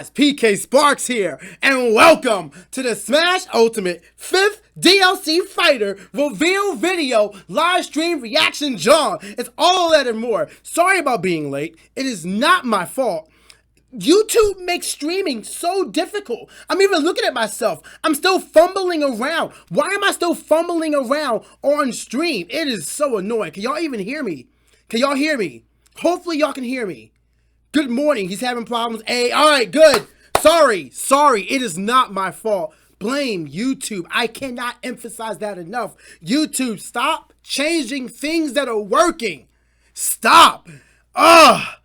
It's PKSparkxx here, and welcome to the Smash Ultimate 5th DLC Fighter reveal video live stream reaction John. It's all that and more. Sorry about being late. It is not my fault. YouTube makes streaming so difficult. I'm even looking at myself. I'm still fumbling around. Why am I still fumbling around on stream? It is so annoying. Can y'all even hear me? Can y'all hear me? Hopefully y'all can hear me. Good morning. He's having problems. Hey, all right, good. Sorry. It is not my fault. Blame YouTube. I cannot emphasize that enough. YouTube, stop changing things that are working. Stop.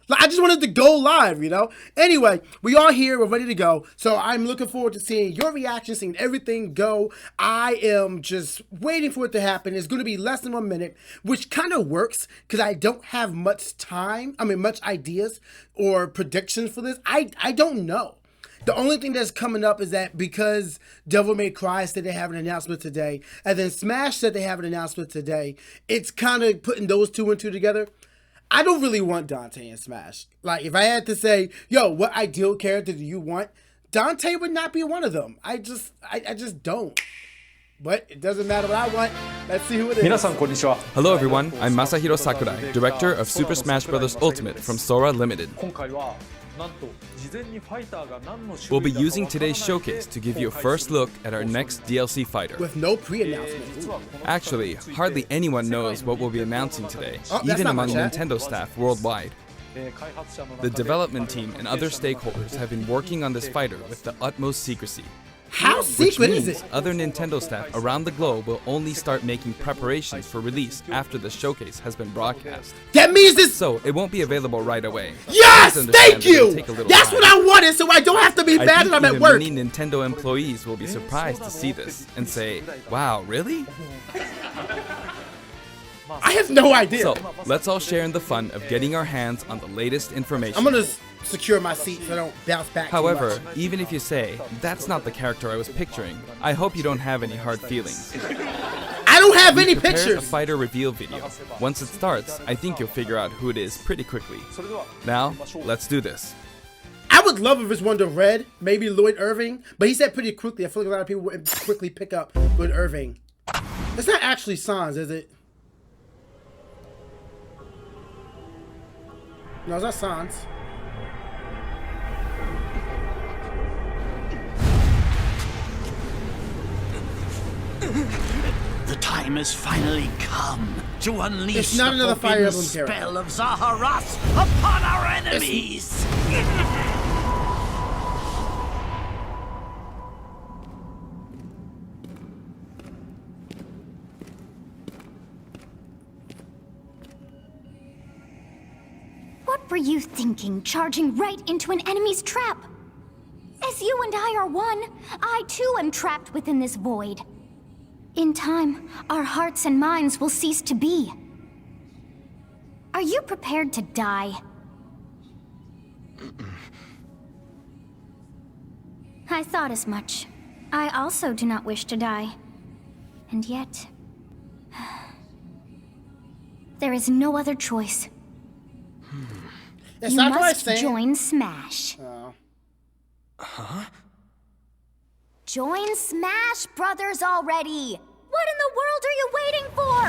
I just wanted to go live, you know? Anyway, we are here. We're ready to go. So I'm looking forward to seeing your reaction, seeing everything go. I am just waiting for it to happen. It's going to be less than 1 minute, which kind of works because I don't have much time. Much ideas or predictions for this. I don't know. The only thing that's coming up is that because Devil May Cry said they have an announcement today, and then Smash said they have an announcement today, it's kind of putting those two and two together. I don't really want Dante in Smash. Like, if I had to say, yo, what ideal character do you want? Dante would not be one of them. I just don't. But it doesn't matter what I want. Let's see who it is. Hello everyone, I'm Masahiro Sakurai, director of Super Smash Bros. Ultimate from Sora Limited. We'll be using today's showcase to give you a first look at our next DLC fighter. With no pre-announcement. Actually, hardly anyone knows what we'll be announcing today, even among Nintendo staff worldwide. The development team and other stakeholders have been working on this fighter with the utmost secrecy. How secret is it? Other Nintendo staff around the globe will only start making preparations for release after the showcase has been broadcast. That means this. So it won't be available right away. Yes, thank you. That's what I wanted, so I don't have to be mad that I'm at work. Many Nintendo employees will be surprised to see this and say, "Wow, really?" I have no idea. So let's all share in the fun of getting our hands on the latest information. I'm gonna secure my seat so I don't bounce back. However, even if you say, that's not the character I was picturing, I hope you don't have any hard feelings. I don't have any Prepared pictures. a fighter reveal video. Once it starts, I think you'll figure out who it is pretty quickly. Now, let's do this. I would love if it's Wonder Red, maybe Lloyd Irving, but he said pretty quickly. I feel like a lot of people would quickly pick up Lloyd Irving. It's not actually Sans, is it? No, it's not Sans. The time has finally come to unleash the forbidden spell of Zaharas upon our enemies! What were you thinking, charging right into an enemy's trap? As you and I are one, I too am trapped within this void. In time, our hearts and minds will cease to be. Are you prepared to die? I thought as much. I also do not wish to die. And yet... there is no other choice. You must join Smash. Huh? Join Smash Brothers already! What in the world are you waiting for?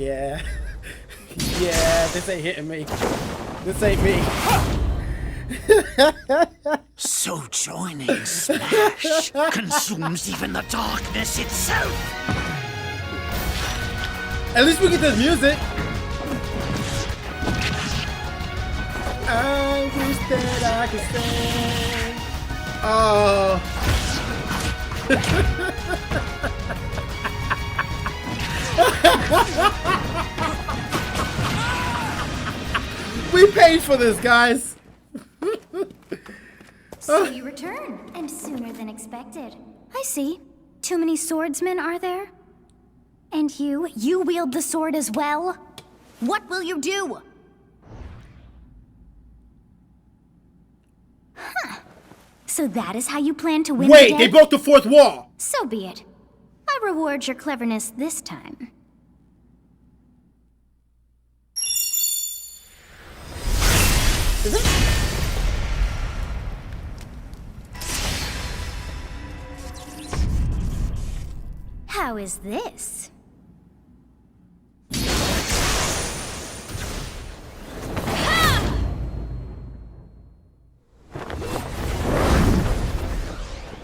Yeah. Yeah, this ain't hitting me. This ain't me. So joining Smash consumes even the darkness itself! At least we get this music. I wish that I could sing. Oh. We paid for this, guys. So you return, and sooner than expected. I see. Too many swordsmen, are there? And you wield the sword as well? What will you do? Huh. So that is how you plan to win the day? Wait, they broke the fourth wall! So be it. I reward your cleverness this time. Is it? How is this?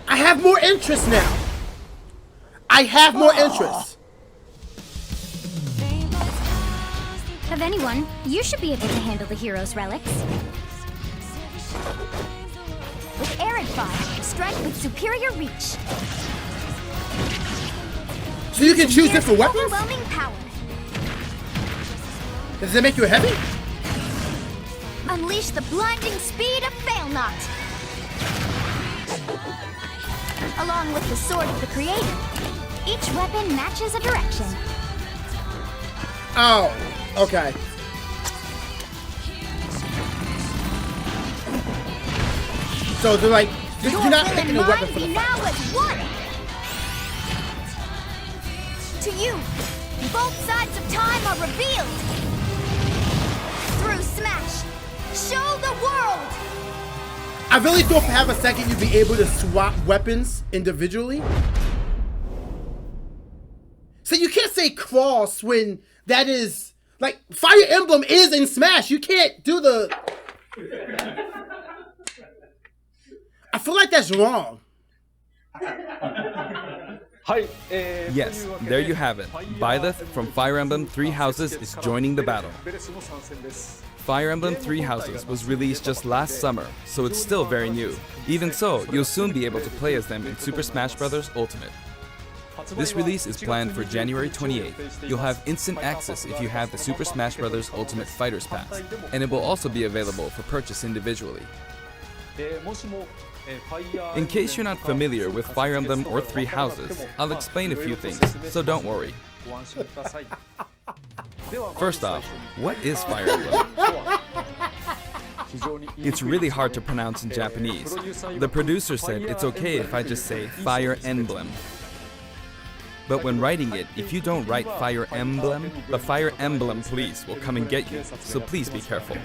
I have more interest now. I have more interest. Of anyone, you should be able to handle the hero's relics. With Arid Fire, strike with superior reach. So you can choose different weapons? Overwhelming power. Does it make you heavy? Unleash the blinding speed of Failnaught. Along with the Sword of the Creator, each weapon matches a direction. Oh, okay. So they're like, you're not picking a weapon for the now as one. To you, both sides of time are revealed. Through Smash, show the world. I really thought for half a second you'd be able to swap weapons individually. So you can't say cross when that is, like, Fire Emblem is in Smash. You can't do the... I feel like that's wrong. Yes, there you have it. Byleth from Fire Emblem Three Houses is joining the battle. Fire Emblem Three Houses was released just last summer, so it's still very new. Even so, you'll soon be able to play as them in Super Smash Bros. Ultimate. This release is planned for January 28th. You'll have instant access if you have the Super Smash Bros. Ultimate Fighters Pass, and it will also be available for purchase individually. In case you're not familiar with Fire Emblem or Three Houses, I'll explain a few things, so don't worry. First off, what is Fire Emblem? It's really hard to pronounce in Japanese. The producer said it's okay if I just say Fire Emblem. But when writing it, if you don't write Fire Emblem, the Fire Emblem police will come and get you, so please be careful.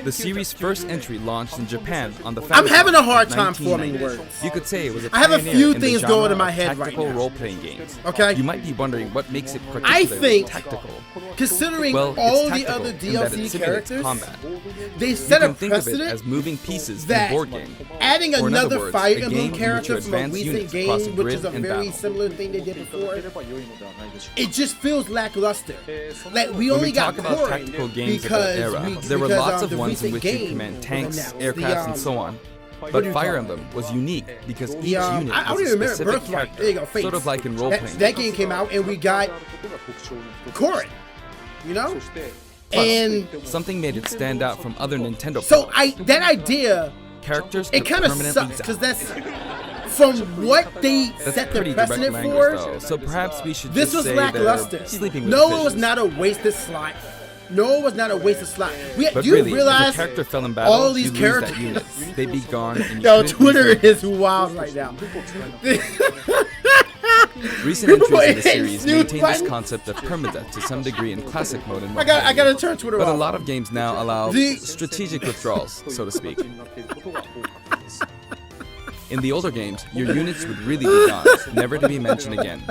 The series' first entry launched in Japan on the I'm having a hard time forming words. You could say it was a I have a pioneer few in the things genre going in my of head right tactical now. role-playing games. Okay. You might be wondering what makes it I particularly think, tactical. considering Well, all it's the tactical other in that it DLC simulates characters, combat. they You set a can think of it precedent as moving pieces in a that board game. adding Or in other another words, Fire a game Emblem in which character you from a advance recent units across a game, which grid is a and very battle. similar thing they did before, it just feels lackluster. Like we When only we got talk about Corrin tactical games of because that era, we- there were because, lots of the ones in recent which you game command tanks, announced, aircrafts, and so on. But Fire Emblem was unique because each unit I don't was a even remember specific Birthright. character, There you go, Fates. sort of like in role-playing. That game came out and we got Corrin, you know? And Something made it stand out from other Nintendo so products. that idea, Characters it could kind of permanently sucks because die. that's from what they That's set the pretty direct precedent language, for. though, so perhaps we should This just was say lackluster. they're sleeping with No, fishes. it was not a wasted slot. No, it was not a wasted slot. But Do you really, realize if a character fell in battle, all these you lose characters? that unit. They'd be gone. And you Yo, couldn't Twitter use them. is wild right now. Recent People entries in the hate series snooze maintain this buttons. concept of permadeath to some degree in classic mode and I gotta turn Twitter But a off. lot of games now allow The- strategic withdrawals, so to speak. In the older games, your units would really be gone, never to be mentioned again.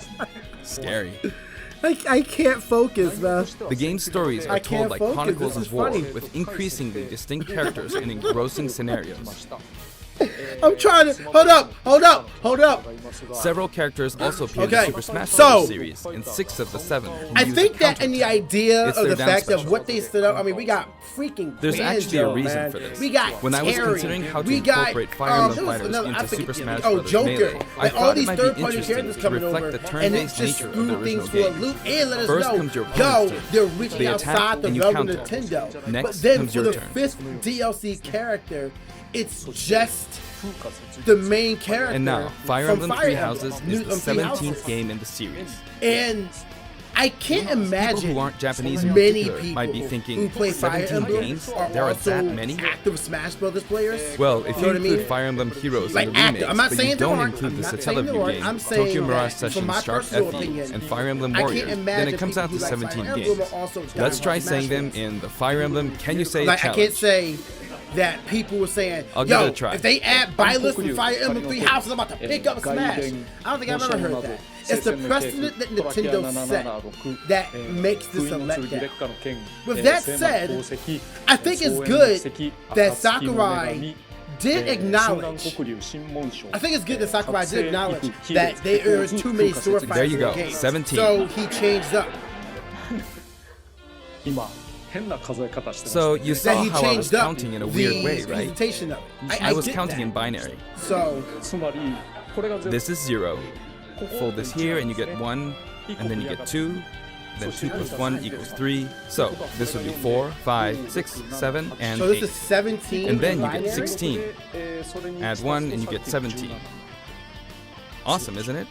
Scary. I can't focus, man. The game's stories I are can't told like focus, chronicles this is of war, funny. with increasingly distinct characters and engrossing scenarios. I'm trying to hold up. Several characters also appear in Okay, the Super Smash so- Bros. Series, and 6 of the 7 can I use think a that in the counterattack. idea It's of their the down fact of special. what they stood up, I mean, we got freaking There's actually a Banjo, reason man. for this. We got When I was Terry. considering how to we got, incorporate Fire there Emblem was fighters another- I into forget- Super Smash oh, Bros. Joker. Melee, I Like all thought it these might be third-party interesting characters to coming reflect over, the and turn-based it's just nature of the screw things original for a game. loop and let us First know, comes your yo, opponent's turn. they're reaching They attack outside the and you realm of counter. Nintendo. Next But then comes for your the turn. 5th DLC character, it's just the main character. And now, Fire from Emblem Three Houses is the Three 17th Houses. game in the series. And I can't imagine People who aren't Japanese in many particular people might be thinking, who play Fire 17 Emblem games? are There are also that many? active Smash Brothers players. Well, if know you what I include mean? Fire Emblem Heroes Like in the active. remakes, I'm not but saying you they don't aren't. include I'm the not saying they Satellaview aren't. game, I'm saying Tokyo Mirage that from Sessions, my Sharp personal FE, opinion, and Fire Emblem I can't Warriors, then imagine it comes out to people who like 17 Fire Emblem games. are also Let's try Smash saying them Bros. in the Fire Emblem Can You Say It Like I challenge. can't say that people were saying, I'll give it yo, a try. if they add Byleth from Fire Emblem Three Houses, I'm about to pick up Smash. I don't think I've ever heard that. It's the precedent that Nintendo set that makes this a letdown. With that said, I think it's good that Sakurai did acknowledge. I think it's good that Sakurai did acknowledge that there is too many sword fighters There you in go, the game. 17. So he changed up. So you saw That he how I was changed up counting in a weird way, right? presentation of it. I was get counting that. in binary. So This is 0. Fold this here and you get 1, and then you get 2. Then 2 plus 1 equals 3. So this would be 4, 5, 6, 7, and so this 8. is 17. And then in you binary? get 16. Add 1 and you get 17. Awesome, isn't it?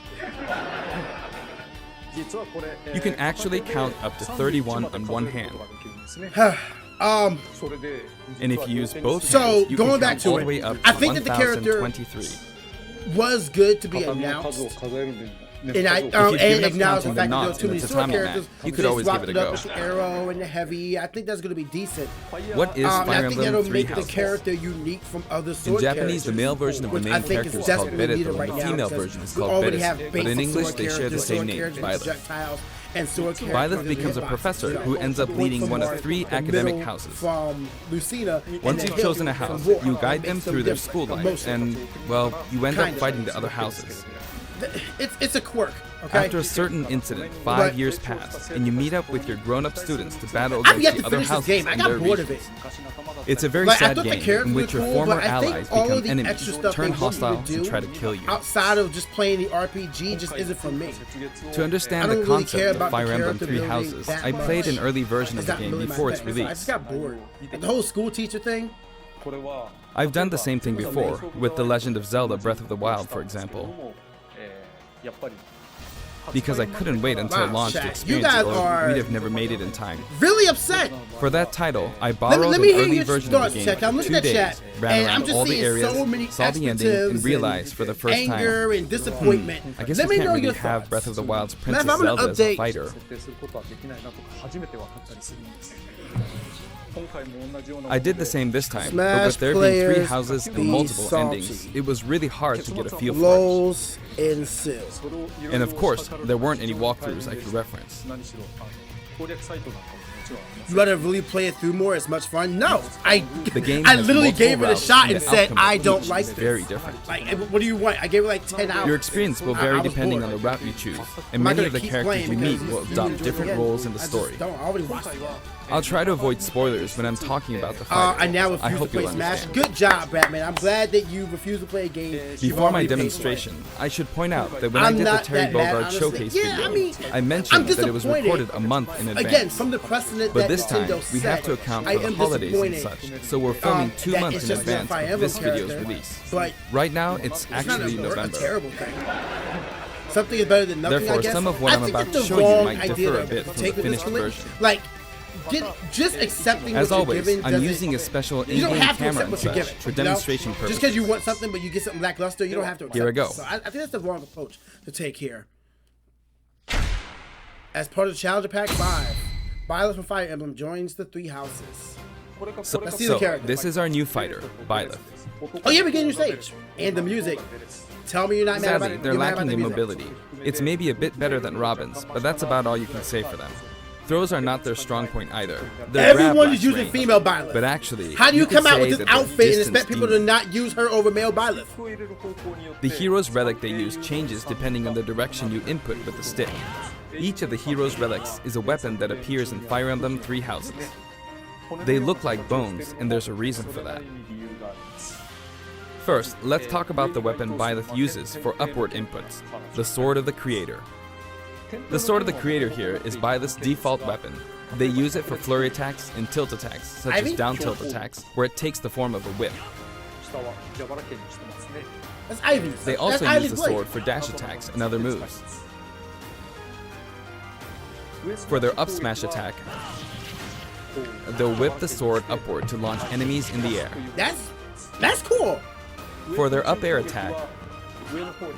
You can actually count up to 31 on one hand. And if you use both So, hands, you going can back count to all it, the way up I to think that the character 1023. was good to be announced. And I If you've given and up acknowledge the counting the fact that there were knots too in many the sword tatami characters. map, you could They always swapped give it a up go. with the arrow and the heavy. I think that's going to be decent. What is I Fire think Emblem that'll 3 make the Houses? character unique from other sword In Japanese, the characters, male version of the which main I think character is is called desperately Byleth, needed and right the now female because version is we called already Byleth. have But in basic English, sword they share the characters, same sword name, characters, Byleth. projectiles, and sword characters Byleth with becomes a hitboxes, professor you know, who ends up point leading from one of Marth, 3 the academic middle houses. From Lucina, Once and you've the chosen a hill house, from War. you guide them Makes them through their different school from life, most of and, them. well, you end up Kind of. fighting the other houses. It's a quirk. Okay. After a certain incident, 5 But- years pass, and you meet up with your grown-up students to battle I've against yet the to other finish this houses game. I in got their bored of it. regions. It's a very Like, I sad thought the game characters in were which your cool, former but I think allies all become of the enemies, extra stuff turn they want you to hostile, do and try to kill you. outside of just playing the RPG just isn't for me. To I understand don't the really care concept about of the Fire Emblem character 3 building Houses, that I played much. an early version of It's the not game really my before its thing. So I release. just got bored. Like, the whole school teacher thing. I've done the same thing before, with The Legend of Zelda Breath of the Wild, for example. Because I couldn't wait until Wow, launch to Shaq, you experience guys it, or are- we'd have never made it in time. Really upset. For that title, I borrowed let me an hear early your version of thoughts, the game Shaq. I'm for looking 2 at days, chat, ran and around I'm just all the seeing areas, so many saw the ending, expletives and realized for the first time, anger and disappointment. I guess Let we me can't know really your have thoughts. Breath of the Wild's Matt, Princess if I'm gonna Zelda as a update- fighter. I did the same this time, but Smash with there being 3 players houses be and multiple salty. endings, it was really hard to get a feel for Lols ensue. it. And of course, there weren't any walkthroughs I could reference. You gotta really play it through more. It's much fun. No, The game I has literally multiple gave it a routes, shot and and the said outcome I of don't each like is this. very different. Like, what do you want? I gave it like 10 hours. Your experience will I vary was depending bored. on the route you choose, and I'm not many gonna of the keep characters playing you meet because will you adopt enjoy different it. roles in the I just story. don't. I already watched it. I'll try to avoid spoilers when I'm talking about the I fighter. now I refuse to hope play you'll Smash. understand. Good job, Batman. I'm glad that you refuse to play a game. you've Before my already paid for. demonstration, I should point out that when I'm I did the not Terry that mad, Bogard honestly. showcase Yeah, video, I mean, I I'm mentioned that it was disappointed. recorded a month in advance. Again, from the precedent But that this time, Nintendo we have set, to account I for the am holidays and disappointed, such, so we're filming 2 that months it's in just a advance Fire of Emblem this video's character, release. But Right now, it's it's not actually a November. terrible thing. Something is better than nothing, Therefore, I guess. some of what I I'm think about it's to the show you wrong might idea differ a to bit from take the with this finished release. version. Like, just accepting As what you're always, given I'm doesn't- using a special You don't in-game have to camera accept and what you're such given. for you know? demonstration purposes. Just because you want something, but you get something lackluster, you don't have to accept Here I go. it. So I think that's the wrong approach to take here. As part of Challenger Pack 5, Byleth from Fire Emblem joins the 3 houses. So, Let's see the character. this is our new fighter, Byleth. Oh yeah, we get a new stage. And the music. Tell me you're not mad about Sadly, it. they're You're mad about lacking the in music. mobility. It's maybe a bit better than Robin's, but that's about all you can say for them. Throws are not their strong point either. Their grab Everyone is lacks using range. female Byleth. But actually, How do you could come out say with this that they're outfit and distance expect people to demons. not use her over male Byleth? The hero's relic they use changes depending on the direction you input with the stick. Each of the hero's relics is a weapon that appears in Fire Emblem 3 Houses. They look like bones, and there's a reason for that. First, let's talk about the weapon Byleth uses for upward inputs, the Sword of the Creator. The Sword of the Creator here is Byleth's default weapon. They use it for flurry attacks and tilt attacks, such Ivy? as down tilt attacks, where it takes the form of a whip. That's Ivy. They also That's use the Ivy's blade. sword for dash attacks and other moves. For their up smash attack, they'll whip the sword upward to launch enemies in the air. That's cool. For their up air attack,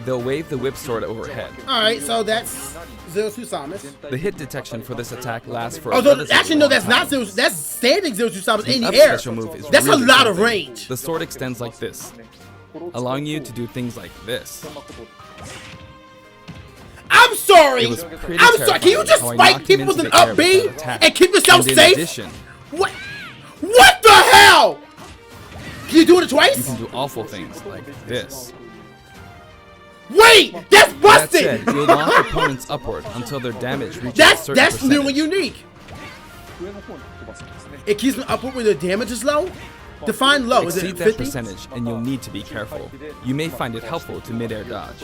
They'll wave the whip sword overhead. Alright, so that's Zero Suit Samus. The hit detection for this attack lasts for actually, no, that's not Zero. That's standing Zero Suit Samus in the air. Special Move is that's really a lot something. of range. The sword extends like this, allowing you to do things like this. I'm sorry. I'm sorry. Can you just how I spike knocked him people with into an the air up with B that attack. and keep yourself And in safe? addition, What? What the hell? Can you do it twice? you can do awful things like this. Wait, that's That busted. said, you'll launch opponents upward until their damage reaches a certain That's new and percentage. unique. It keeps me upward when the damage is low. Define low. Is Exceed it that 50? percentage, and you'll need to be careful. You may find it helpful to mid-air dodge.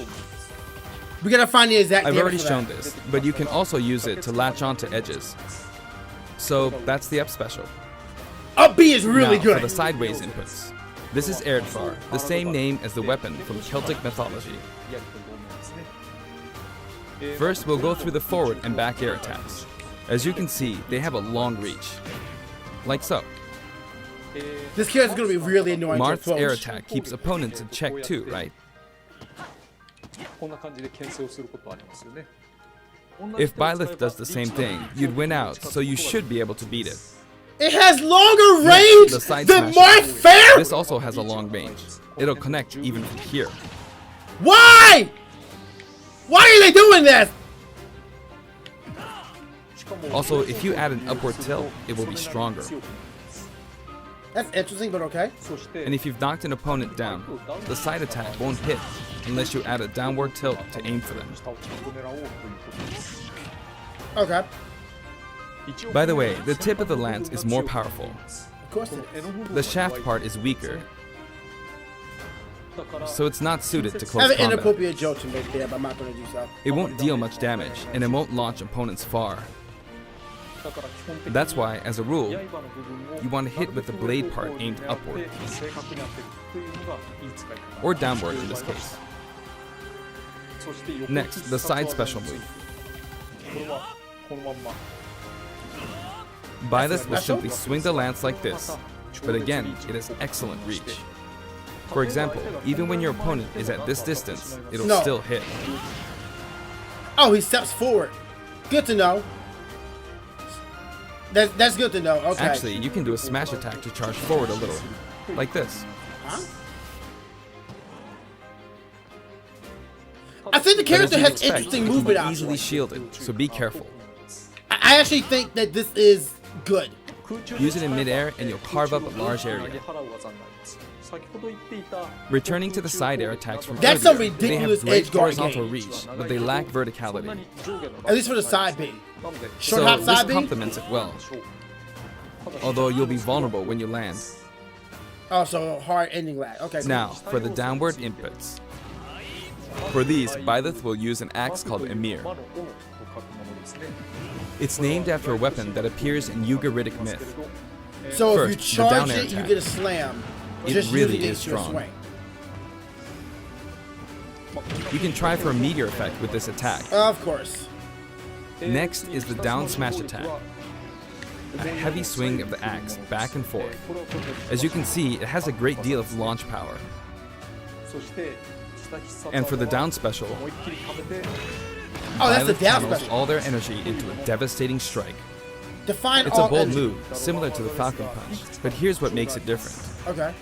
We gotta find the exact. I've damage already for shown that. this, but you can also use it to latch onto edges. So that's the up special. Up B is really Now, good. for the sideways inputs. This is Erdvar, the same name as the weapon from Celtic mythology. First, we'll go through the forward and back air attacks. As you can see, they have a long reach. Like so. This character's gonna be really annoying. Marth's to air approach. attack keeps opponents in check too, right? If Byleth does the same thing, you'd win out, so you should be able to beat it. It has longer range the side than smash. Marth Fair. This also has a long range. It'll connect even from here. Why? Why are they doing this? Also, if you add an upward tilt, it will be stronger. That's interesting, but okay. And if you've knocked an opponent down, the side attack won't hit unless you add a downward tilt to aim for them. Okay. By the way, the tip of the lance is more powerful. Of course it is. The shaft part is weaker, so it's not suited to I have close an combat. inappropriate joke to make there, but I'm not gonna do so. It won't deal much damage, and it won't launch opponents far. That's why, as a rule, you want to hit with the blade part aimed upward, or downward in this case. Next, the side special move. Byleth will simply swing the lance like this, but again, it has excellent reach. For example, even when your opponent is at this distance, it'll No. still hit. Oh, he steps forward. Good to know. That's good to know. Okay. Actually, you can do a smash attack to charge forward a little, like this. Huh? I think the But as character you'd has expect, interesting it can movement be options. easily shielded, so be careful. I actually think that this is good. Use it in midair and you'll carve up a large area. Returning to the side air attacks from That's some earlier, they have ridiculous great edge guard horizontal game. reach, but they lack verticality. At least for the side B. Short So hop this side B? complements it well. Although you'll be vulnerable when you land. Oh, so hard ending lag. Okay. Cool. Now, for the downward inputs. For these, Byleth will use an axe called Emir. It's named after a weapon that appears in Ugaritic myth. So First, if the you charge down air it, you attack. get a slam. It Just really using is your strong. swing. You can try for a meteor effect with this attack. Of course. Next is the down smash attack. A heavy swing of the axe back and forth. As you can see, it has a great deal of launch power. And for the down special, Oh, that's the Byleth down channels special. all their energy into a devastating strike. Define It's a all bold energy. move, similar to the Falcon Punch, but here's what makes it different. Okay.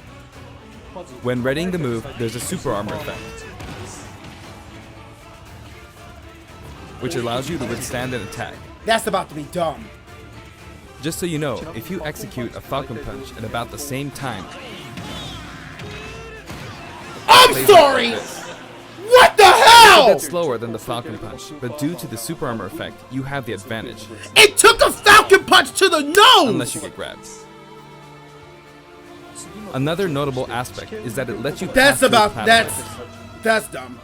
When readying the move, there's a super armor effect, which allows you to withstand an attack. That's about to be dumb. Just so you know, if you execute a Falcon Punch at about the same time, I'm plays sorry! like this. What the It's a hell? bit slower than the Falcon Punch, but due to the super armor effect, you have the advantage, It took a Falcon Punch to the nose! unless you get grabbed. Another notable aspect is that it lets you pass That's through about, platforms. that's dumb.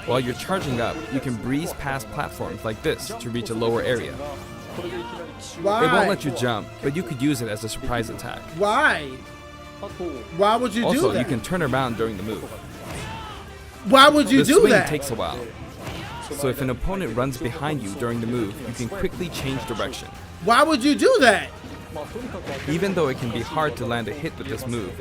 While you're charging up, you can breeze past platforms like this to reach a lower area. Why? It won't let you jump, but you could use it as a surprise attack. Why? Why would you do Also, that? you can turn around during the move. Why would you The do swing that? takes a while. So if an opponent runs behind you during the move, you can quickly change direction. Why would you do that? Even though it can be hard to land a hit with this move,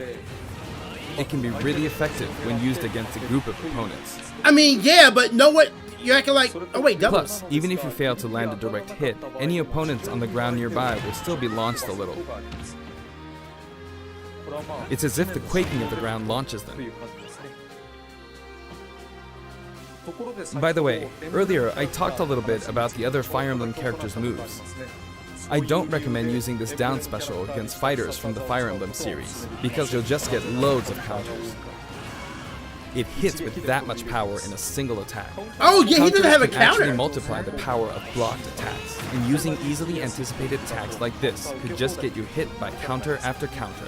it can be really effective when used against a group of opponents. I mean, yeah, but know what? You're acting like, oh wait, double. Plus, even if you fail to land a direct hit, any opponents on the ground nearby will still be launched a little. It's as if the quaking of the ground launches them. By the way, earlier I talked a little bit about the other Fire Emblem characters' moves. I don't recommend using this down special against fighters from the Fire Emblem series, because you'll just get loads of counters. It hits with that much power in a single attack. Oh yeah, he doesn't have a can counter. Actually multiply the power of blocked attacks, and using easily anticipated attacks like this could just get you hit by counter after counter.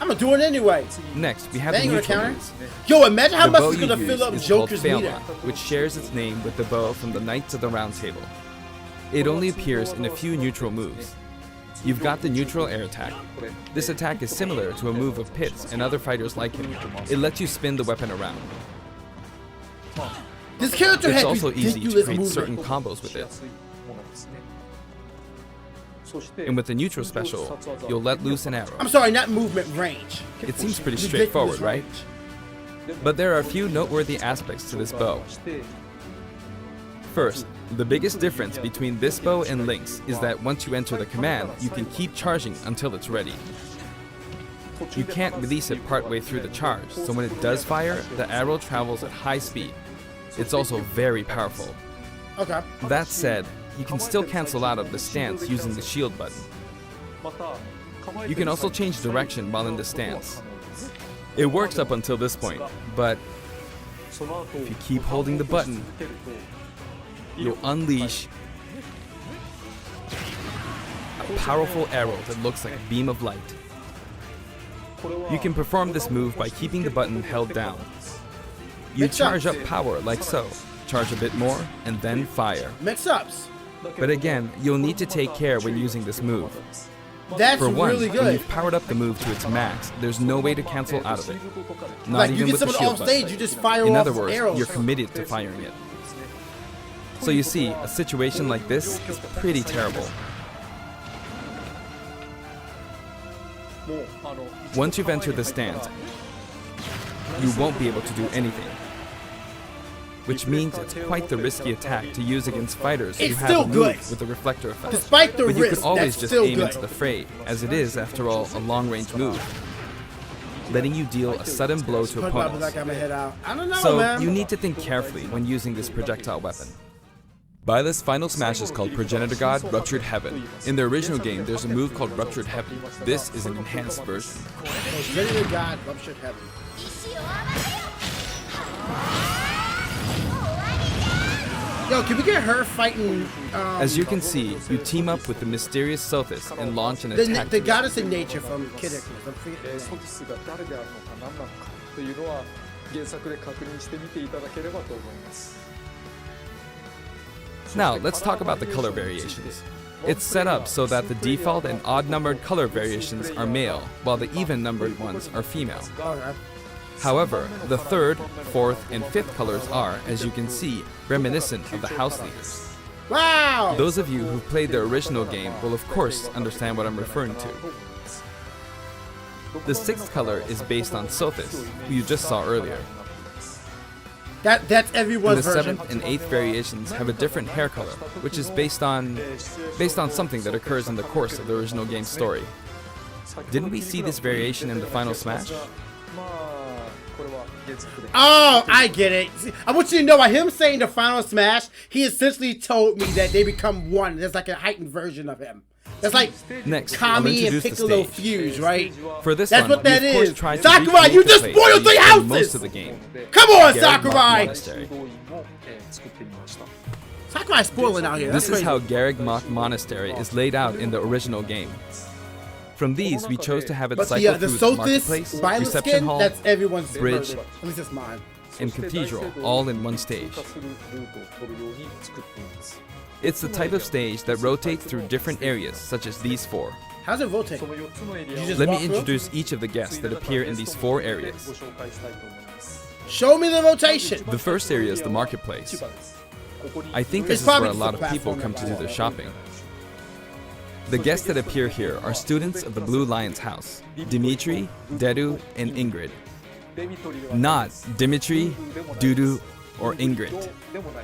I'm gonna do it anyway. Next, we have the neutral moves. Yo, imagine how The much bow it's you gonna use fill up is called Joker's meter. Byleth, which shares its name with the bow from the Knights of the Round Table. It only appears in a few neutral moves. You've got the neutral air attack. This attack is similar to a move of Pit's and other fighters like him. It lets you spin the weapon around. This character It's has also easy to ridiculous create movement. certain combos with it. And with the neutral special, you'll let loose an arrow. I'm sorry, not movement, range. It seems pretty Ridiculous straightforward, right? range. But there are a few noteworthy aspects to this bow. First, the biggest difference between this bow and Link's is that once you enter the command, you can keep charging until it's ready. You can't release it partway through the charge, so when it does fire, the arrow travels at high speed. It's also very powerful. Okay. That said, you can still cancel out of the stance using the shield button. You can also change direction while in the stance. It works up until this point, but if you keep holding the button, you'll unleash a powerful arrow that looks like a beam of light. You can perform this move by keeping the button held down. You charge up power like so, charge a bit more, and then fire. Mix-ups. But again, you'll need to take care when using this move. That's For one, really when good. you've powered up the move to its max, there's no way to cancel out of it. Not Like you even get with the someone shield off button. stage, you just fire In off other words, arrows. you're committed to firing it. So you see, a situation like this is pretty terrible. Once you've entered the stance, you won't be able to do anything. Which means it's quite the risky attack to use against fighters who It's have still a good. move with a reflector effect. Despite the But you risk, could always that's just still aim good. into the fray, as it is, after all, a long-range move, letting you deal a sudden blow to opponents. Like I'm head out. I don't know, So man. you need to think carefully when using this projectile weapon. Byleth's final smash is called Progenitor God Ruptured Heaven. In the original game, there's a move called Ruptured Heaven. This is an enhanced version. Progenitor God Ruptured Heaven. Yo, can we get her fighting? As you can see, you team up with the mysterious Sothis and launch an attack. The goddess in nature from Kid Icarus. I'm forgetting her name. ソティスが誰であるのか何なのかというのは原作で確認してみていただければと思います。 Now, let's talk about the color variations. It's set up so that the default and odd-numbered color variations are male, while the even-numbered ones are female. Okay. However, the third, fourth, and fifth colors are, as you can see, reminiscent of the house leaders. Wow! Those of you who've played the original game will of course understand what I'm referring to. The sixth color is based on Sothis, who you just saw earlier. That's And everyone's the version. seventh and eighth variations have a different hair color, which is based on something that occurs in the course of the original game's story. Didn't we see this variation in the final Smash? まあこれは原作で。 Oh, I get it. See, I want you to know by him saying the final smash, he essentially told me that they become one. There's like a heightened version of him. That's like Next, I'll Kami and introduce the Piccolo stage. fuse, right? For this That's one, what that we of course is. tried to Sakurai, recreate you the just place spoiled used the in houses! most of the game. Come on, Garreg Sakurai! Monastery. 動員も作ってみました。 Sakurai spoiling out here. This That's is crazy. how Garreg Monastery is laid out in the original game. From these, we chose to have it But cycle the through the Sothis marketplace, Byleth reception skin, hall, that's everyone's bridge, version. At least it's mine. and cathedral, all in one stage. 化するルートを取るように作っています。 It's the type of stage that rotates through different areas, such as these four. How's it rotate? その4つのエリア You を just Let me walk through? introduce each of the guests that appear in these four ご areas. 紹介したいと思います。 Show me the rotation. The first area is the marketplace. 市場です。ここに I think It's this is where probably a lot of just a people platform come to do their shopping. The guests that appear here are students of the Blue Lion's house, Dimitri, Dedu, and Ingrid. Not Dimitri, Dudu, or Ingrid.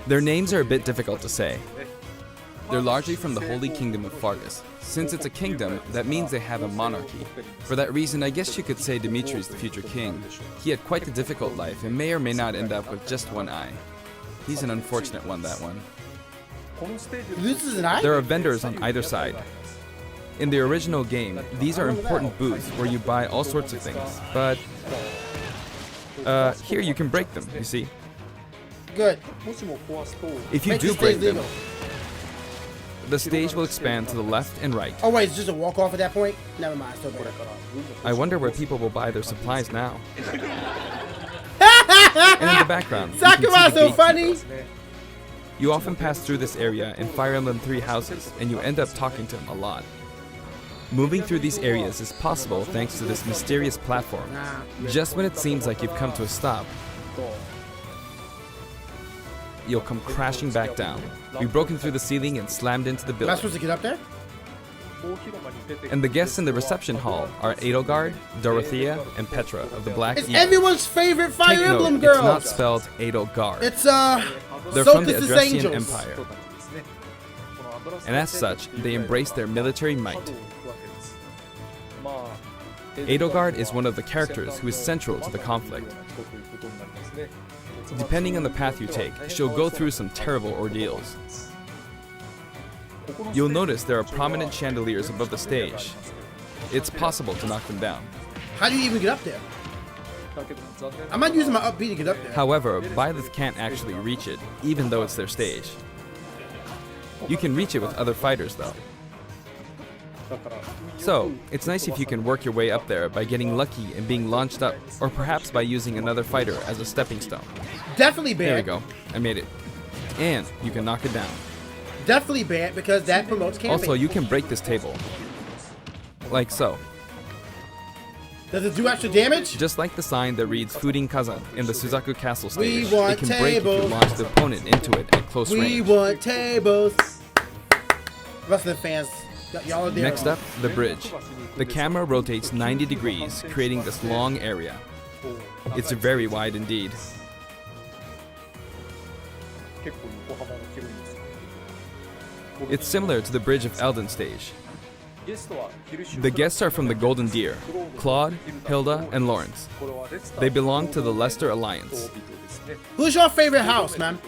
Their names are a bit difficult to say. They're largely from the Holy Kingdom of Fargus. Since it's a kingdom, that means they have a monarchy. For that reason, I guess you could say Dimitri's the future king. He had quite a difficult life and may or may not end up with just one eye. He's an unfortunate one, that one. This is an eye? There are vendors on either side. In the original game, these are important booths where you buy all sorts of things, but here you can break them, you see. Good. If you do break them, the stage will expand to the left and right. Oh wait, it's just a walk off at that point? Never mind, still better. I wonder where people will buy their supplies now. And in the background, you can see Sakura's the so gatekeeper. funny! You often pass through this area in Fire Emblem 3 houses, and you end up talking to him a lot. Moving through these areas is possible thanks to this mysterious platform. Just when it seems like you've come to a stop, you'll come crashing back down. We've broken through the ceiling and slammed into the Am I building. supposed to get up there? And the guests in the reception hall are Edelgard, Dorothea, and Petra of the Black It's Eagle. everyone's favorite Fire Take Emblem note, girl! it's not spelled Edelgard. It's They're from the Soka's Adressian Angels. Empire. And as such, they embrace their military might. Edelgard is one of the characters who is central to the conflict. Depending on the path you take, she'll go through some terrible ordeals. You'll notice there are prominent chandeliers above the stage. It's possible to knock them down. How do you even get up there? I'm not using my up B to get up there. However, Byleth can't actually reach it, even though it's their stage. You can reach it with other fighters, though. So, it's nice if you can work your way up there by getting lucky and being launched up, or perhaps by using another fighter as a stepping stone. Definitely bad. There we go. I made it. And you can knock it down. Definitely bad because that promotes camping. Also, you can break this table. Like so. Does it do extra damage? Just like the sign that reads Fudin Kazan in the Suzaku Castle stage, We want it can break if you tables. launch the opponent into it at close We range. want tables. Wrestling fans, y'all are there. Next up, the bridge. The camera rotates 90 degrees, creating this long area. It's very wide indeed. It's similar to the Bridge of Elden stage. The guests are from the Golden Deer, Claude, Hilda, and Lawrence. They belong to the Leicester Alliance. Who's your favorite house, man?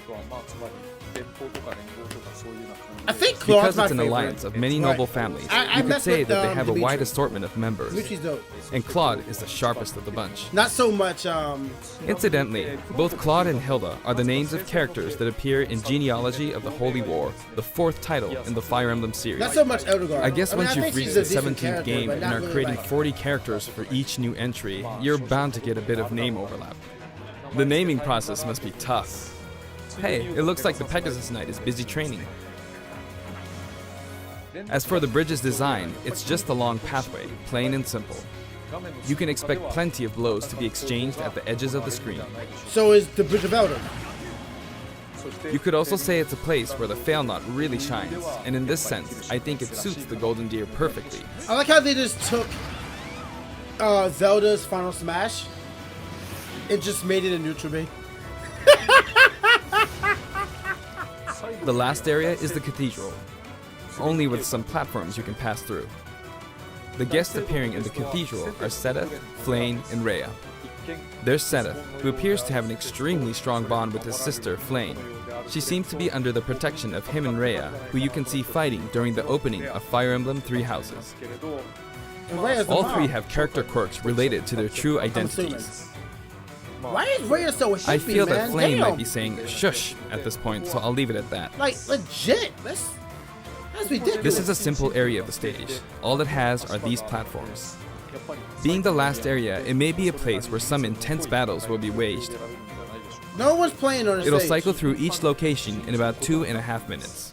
I think Claude's Because my it's an favorite. alliance of many noble families, I you could mess say with, that they have a wide Dimitri. assortment of members. Dimitri's dope. And Claude is the sharpest of the bunch. Not so much, Incidentally, both Claude and Hilda are the names of characters that appear in Genealogy of the Holy War, the 4th title in the Fire Emblem series. not so much Edelgard. I guess once I you've think reached she's the a decent 17th character, game but and not are really creating like- 40 characters for each new entry, you're bound to get a bit of name overlap. The naming process must be tough. Hey, it looks like the Pegasus Knight is busy training. As for the bridge's design, it's just a long pathway, plain and simple. You can expect plenty of blows to be exchanged at the edges of the screen. So is the Bridge of Elder. You could also say it's a place where the fail knot really shines, and in this sense, I think it suits the Golden Deer perfectly. I like how they just took Zelda's Final Smash and just made it a neutral B. The last area is the cathedral, only with some platforms you can pass through. The guests appearing in the cathedral are Sedith, Flayn, and Rhea. There's Sedith, who appears to have an extremely strong bond with his sister, Flayn. She seems to be under the protection of him and Rhea, who you can see fighting during the opening of Fire Emblem 3 Houses. And Rhea's the All mom. three have character quirks related to their true identities. Why is Rhea so hippie, I feel man? that Flayn Damn. might be saying shush at this point, so I'll leave it at that. Like, legit. That's ridiculous. This is a simple area of the stage. All it has are these platforms. Being the last area, it may be a place where some intense battles will be waged. No one's playing on the It'll stage. cycle through each location in about 2.5 minutes.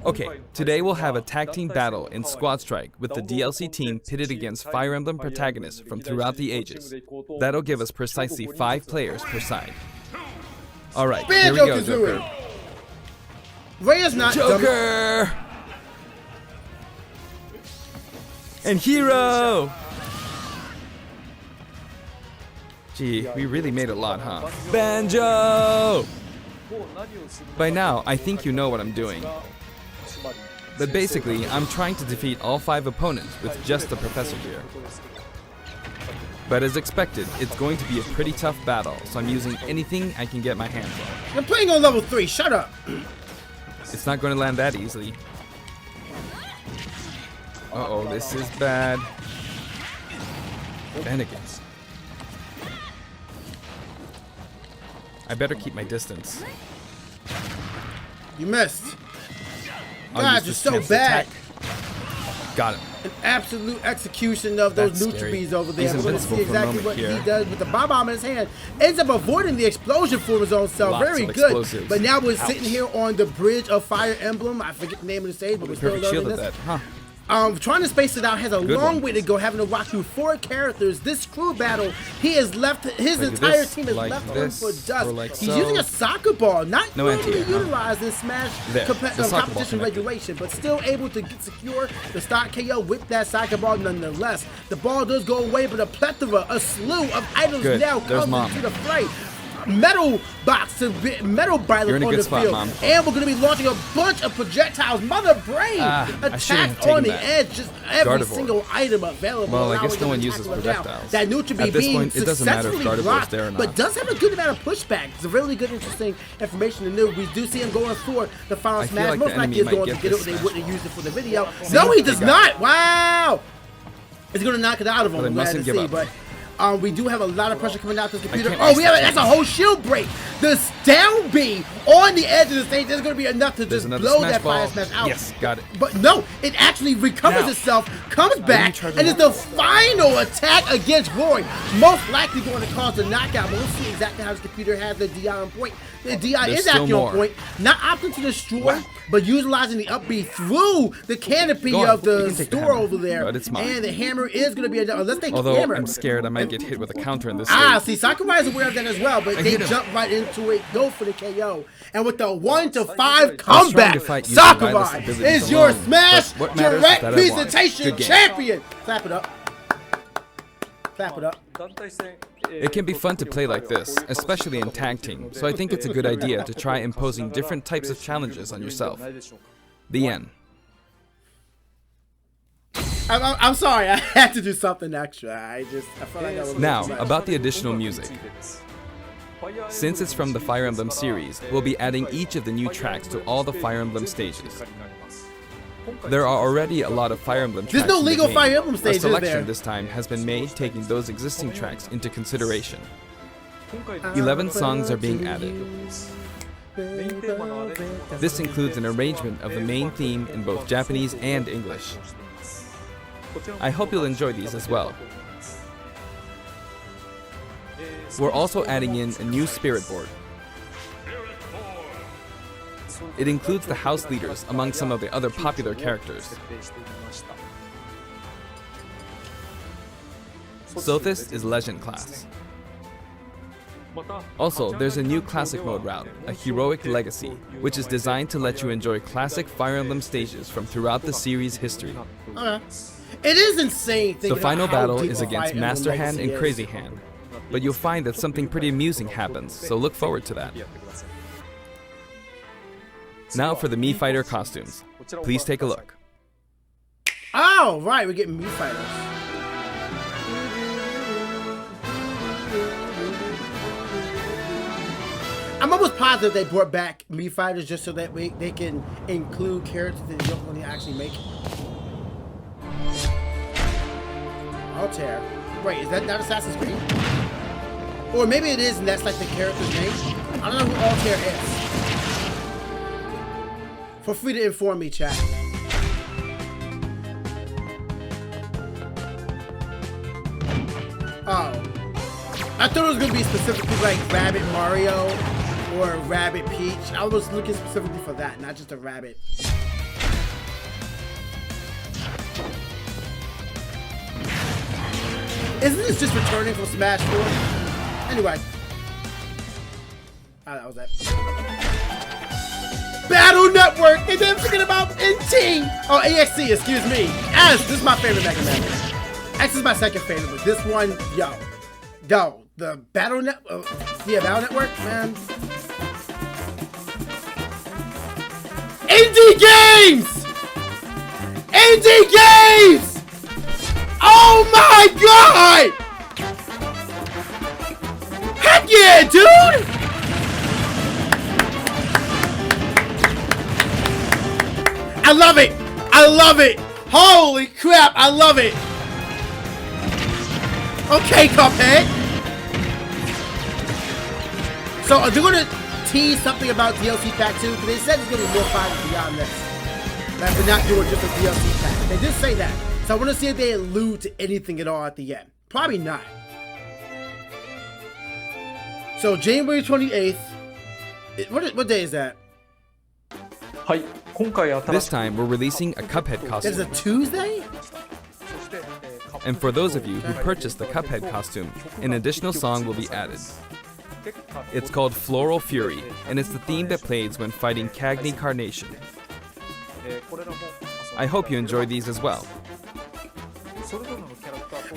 Okay, today we'll have a tag team battle in Squad Strike with the DLC team pitted against Fire Emblem protagonists from throughout the ages. That'll give us precisely 5 players per side. Alright, here we go, Joker. Ray is not Joker! And Hero! Gee, we really made a lot, huh? Banjo! By now, I think you know what I'm doing. But basically, I'm trying to defeat all 5 opponents with just the Professor here. But as expected, it's going to be a pretty tough battle, so I'm using anything I can get my hands on. You're playing on level 3, shut up! It's not going to land that easily. Uh-oh, this is bad. Bennigan's. I better keep my distance. You missed. I'll God, use you're this so chance to bad. attack. Got him. An absolute execution of those That's Nutribees scary. over there. He's We're going to see invincible for a exactly moment what here. he does with the bomb in his hand. Ends up avoiding the explosion for his own self. Lots Very of good. explosives. But now we're Ouch. sitting here on the Bridge of Fire Emblem. I forget the name of the stage, but we're still Perfect shield learning at this. that, huh? Trying to space it out has a Good long one. way to go, having to rock through 4 characters. This crew battle, he has left, his Like entire this, team has like left him this, for dust. or like He's so. using a soccer ball, not No normally anti-air, huh? utilized in Smash There, the soccer ball competition connected. regulation, but still able to secure the start KO with that soccer ball nonetheless. The ball does go away, but a slew of items Good. now There's comes Mom. into the fray. Metal box, metal Byleth You're in a on good the spot, field, Mom. and we're going to be launching a bunch of projectiles. Mother Brain I shouldn't have attacks taken on the that. edge, just every Gardevoir. single item available. Well, I allowing guess them no one to uses tackle them down. projectiles. That Nutribee At this being point, it doesn't matter if successfully Gardevoir's blocked, there or not. but does have a good amount of pushback. It's a really good, interesting information to know. We do see him going for the final I feel smash. like Most the likely enemy is might going to get get it. this They smash. wouldn't have used it for the video. No, he does not. Wow. It's going to knock it out of him. Well, they I'm glad to mustn't give see, up. but we do have a lot of pressure coming out this computer. can't Oh, we have waste that's a whole shield break. The down B on the edge of the stage is going to be enough to There's just another blow smash that fire ball. smash out. Yes, got it. But no, it actually recovers Now. itself, comes back, charging and is up? the final attack against Roy. Most likely going to cause the knockout, but we'll see exactly how his computer has the DI on point. The DI There's is still actually more. on point, not opting to destroy, Whack. but utilizing the up B through the canopy Go on, of you the can take the store hammer, over there. but it's mine. And the hammer is going to be enough. Unless they Although hammer. I'm scared I might get hit with a counter in this Ah, stage. see, Sakurai is aware of that as well, but I they hit him. jump right into it, go for the KO. And with the 1 to 5 trying comeback, to fight using Byleth's Sakurai abilities is your alone, Smash but what matters is Direct that I won. Presentation Good game. Champion. Clap it up. Clap it up. It can be fun to play like this, especially in tag team, so I think it's a good idea to try imposing different types of challenges on yourself. The end. I'm sorry, I had to do something extra. I felt like that was Now, too much. about the additional music. Since it's from the Fire Emblem series, we'll be adding each of the new tracks to all the Fire Emblem stages. There are already a lot of Fire Emblem tracks. There's no in the legal game. Fire Emblem stages A selection there. this time has been made taking those existing tracks into consideration. 11 songs are being added. This includes an arrangement of the main theme in both Japanese and English. I hope you'll enjoy these as well. We're also adding in a new spirit board. It includes the house leaders among some of the other popular characters. Sothis is Legend class. Also, there's a new classic mode route, a Heroic Legacy, which is designed to let you enjoy classic Fire Emblem stages from throughout the series' history. Okay. It is insane. The thinking final about how battle deep is a against Fire Emblem Master Hand legacy and is. Crazy Hand, but you'll find that something pretty amusing happens, so look forward to that. Now for the Mii Fighter costumes. Please take a look. Oh, right, we're getting Mii Fighters. I'm almost positive they brought back Mii Fighters just so that they can include characters that you don't really actually make. Altair. Wait, is that not Assassin's Creed? Or maybe it is and that's like the character's name? I don't know who Altair is. Feel free to inform me, chat. Oh. I thought it was going to be specifically like Rabbit Mario or Rabbit Peach. I was looking specifically for that, not just a rabbit. Isn't this just returning from Smash 4? Anyway. that was it. Battle Network! And then forget about NT! Oh, AXC, excuse me. S, this is my favorite Mega Man. X is my second favorite, but this one, yo, the Battle Network, Battle Network, man. Indie Games! Indie Games! Oh my god! Heck yeah, dude! I love it! I love it! Holy crap, I love it! Okay, Cuphead! So, are they gonna tease something about DLC Pack 2? Because they said there's gonna be more fighters beyond this. That they're not doing just a DLC Pack. They did say that. So I wanna see if they allude to anything at all at the end. Probably not. So, January 28th. What day is that? This time, we're releasing a Cuphead costume. Is it a Tuesday? And for those of you who purchased the Cuphead costume, an additional song will be added. It's called Floral Fury, and it's the theme that plays when fighting Cagney Carnation. I hope you enjoy these as well.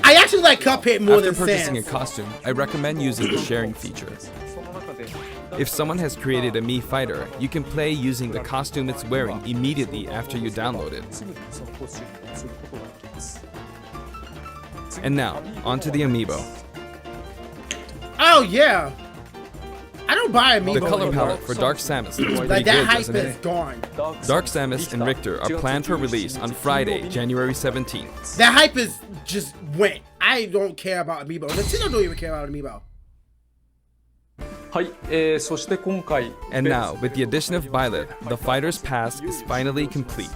I actually like Cuphead more than After purchasing Sans. a costume, I recommend using the sharing feature. If someone has created a Mii fighter, you can play using the costume it's wearing immediately after you download it. And now, onto the amiibo. Oh yeah! I don't buy amiibo The color anymore. palette for Dark Samus looks pretty Like that good, hype doesn't is it? gone. Dark Samus and Richter are planned for release on Friday, January 17th. That hype is just went. I don't care about amiibo. Nintendo don't even care about amiibo. And now, with the addition of Byleth, the Fighter's Pass is finally complete.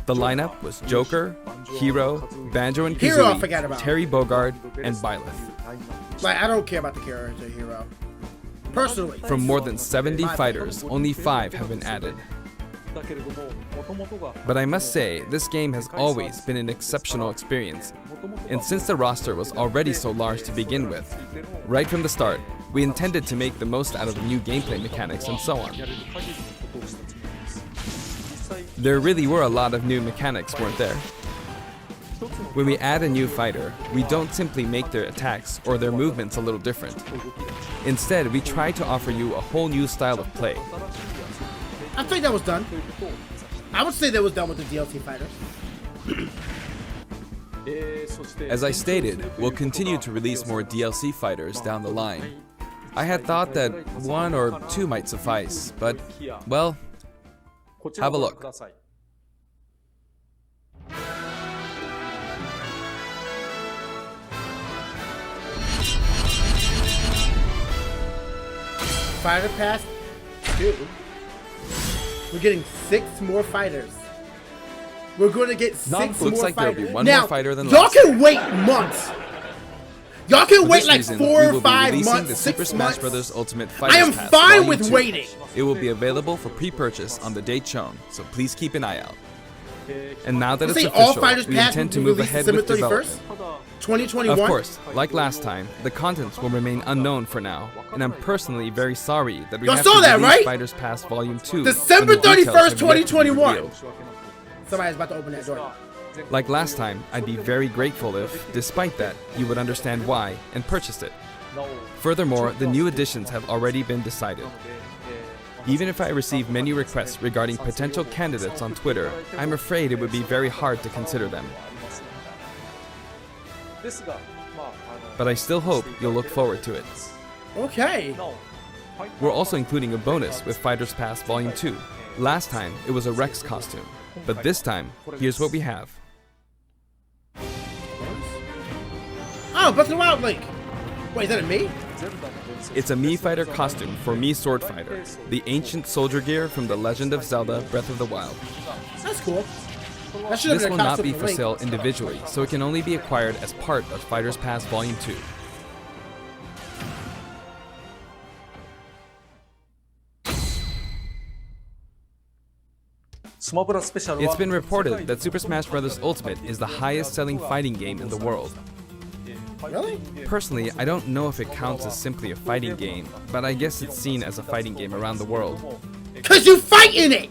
The lineup was Joker, Hero, Banjo and Hero I forgot Kazooie, about. Terry Bogard, and Byleth. Like I don't care about the character Hero. Personally. From more than 70 fighters, only 5 have been added. But I must say, this game has always been an exceptional experience. And since the roster was already so large to begin with, right from the start, we intended to make the most out of the new gameplay mechanics and so on. There really were a lot of new mechanics, weren't there? When we add a new fighter, we don't simply make their attacks or their movements a little different. Instead, we try to offer you a whole new style of play. I think that was done. I would say that was done with the DLC fighters. As I stated, we'll continue to release more DLC fighters down the line. I had thought that 1 or 2 might suffice, but, well, have a look. Fighter Pass 2. We're getting 6 more fighters. We're going to get 6 more fighters. Looks like there'll be one now, more fighter than y'all last. can wait months. Y'all can For wait this like reason, 4 we or will 5 be releasing months, the 6 Super Smash months. Bros. Ultimate Fighters I am Pass fine Volume with 2. waiting. It will be available for pre-purchase on the date shown, so please keep an eye out. And now that You it's say all official, Fighters we Pass intend to will be move released ahead December with 31st, development. 2021. Of course, like last time, the contents will remain unknown for now, and I'm personally very sorry that we Y'all have saw to that, release right? Fighters Pass Volume 2. December when the details 31st, have yet to be 2021. revealed. Somebody's about to open that door. Like last time, I'd be very grateful if, despite that, you would understand why and purchase it. Furthermore, the new additions have already been decided. Even if I receive many requests regarding potential candidates on Twitter, I'm afraid it would be very hard to consider them. But I still hope you'll look forward to it. Okay. We're also including a bonus with Fighters Pass Volume 2. Last time, it was a Rex costume. But this time, here's what we have. Oh, Breath of the Wild Link. Wait, is that a me? It's a Mii Fighter costume for Mii Sword Fighter, the ancient soldier gear from The Legend of Zelda Breath of the Wild. That's cool. That should have This been a will not costume be for Link. sale individually, so it can only be acquired as part of Fighters Pass Volume 2. It's been reported that Super Smash Bros. Ultimate is the highest selling fighting game in the world. Really? Personally, I don't know if it counts as simply a fighting game, but I guess it's seen as a fighting game around the world. Cause you fight in it!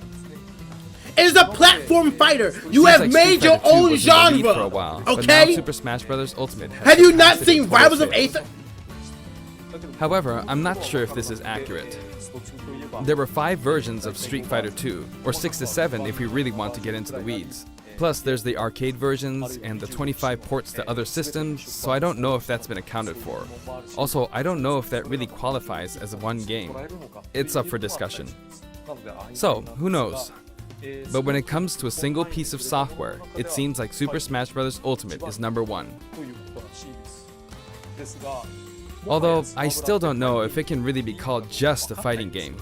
It is a platform fighter. You have made your own genre. For a while, okay? But now Super Smash Bros. Ultimate has have you not seen Rivals of Aether? However, I'm not sure if this is accurate. There were 5 versions of Street Fighter 2, or 6 to 7 if we really want to get into the weeds. Plus, there's the arcade versions and the 25 ports to other systems, so I don't know if that's been accounted for. Also, I don't know if that really qualifies as one game. It's up for discussion. So, who knows? But when it comes to a single piece of software, it seems like Super Smash Bros. Ultimate is #1. Although, I still don't know if it can really be called just a fighting game.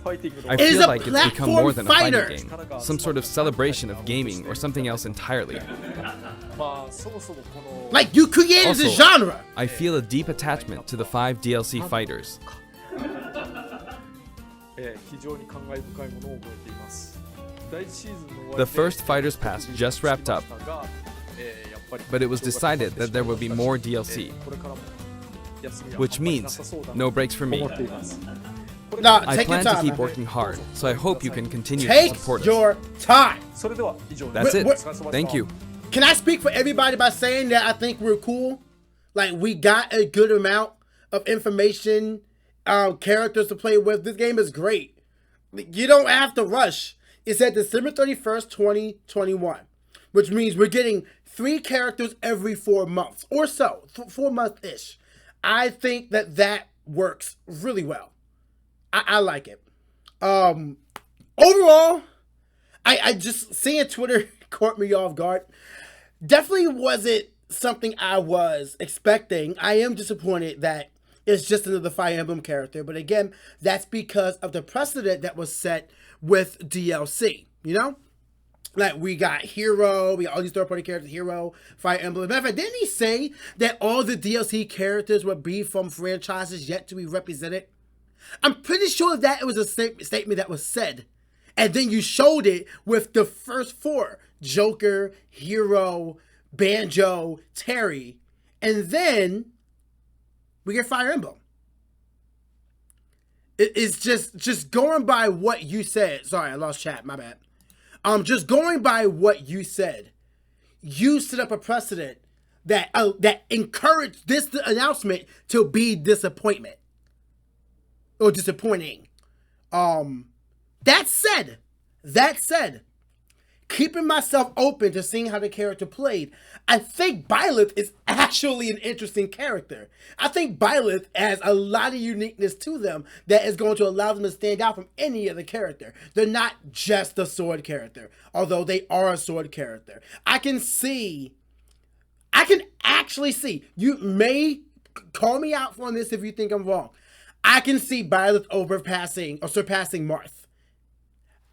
I feel like it's become more than a fighting game, some sort of celebration of gaming or something else entirely. Like you created Also, the genre. I feel a deep attachment to the 5 DLC fighters. The first Fighters Pass just wrapped up, but it was decided that there will be more DLC, which means no breaks for me. Nah, I take plan your to time, keep man. working hard, so I hope you can continue to Take support us. your time. That's it. Thank you. Can I speak for everybody by saying that I think we're cool? Like, we got a good amount of information, characters to play with. This game is great. You don't have to rush. It's at December 31st, 2021, which means we're getting 3 characters every 4 months or so, 4 months-ish. I think that that works really well. I like it. Overall, I just seeing Twitter caught me off guard. Definitely wasn't something I was expecting. I am disappointed that it's just another Fire Emblem character. But again, that's because of the precedent that was set with DLC, you know? Like, we got Hero, we got all these third-party characters, Hero, Fire Emblem. Matter of fact, didn't he say that all the DLC characters would be from franchises yet to be represented? I'm pretty sure that it was a statement that was said. And then you showed it with the first 4. Joker, Hero, Banjo, Terry. And then we get Fire Emblem. It's just going by what you said. Sorry, I lost chat, my bad. Just going by what you said. You set up a precedent that encouraged this announcement to be disappointment. Or disappointing. That said, keeping myself open to seeing how the character played, I think Byleth is actually an interesting character. I think Byleth has a lot of uniqueness to them that is going to allow them to stand out from any other character. They're not just a sword character, although they are a sword character. I can actually see, you may call me out on this if you think I'm wrong. I can see Byleth surpassing Marth.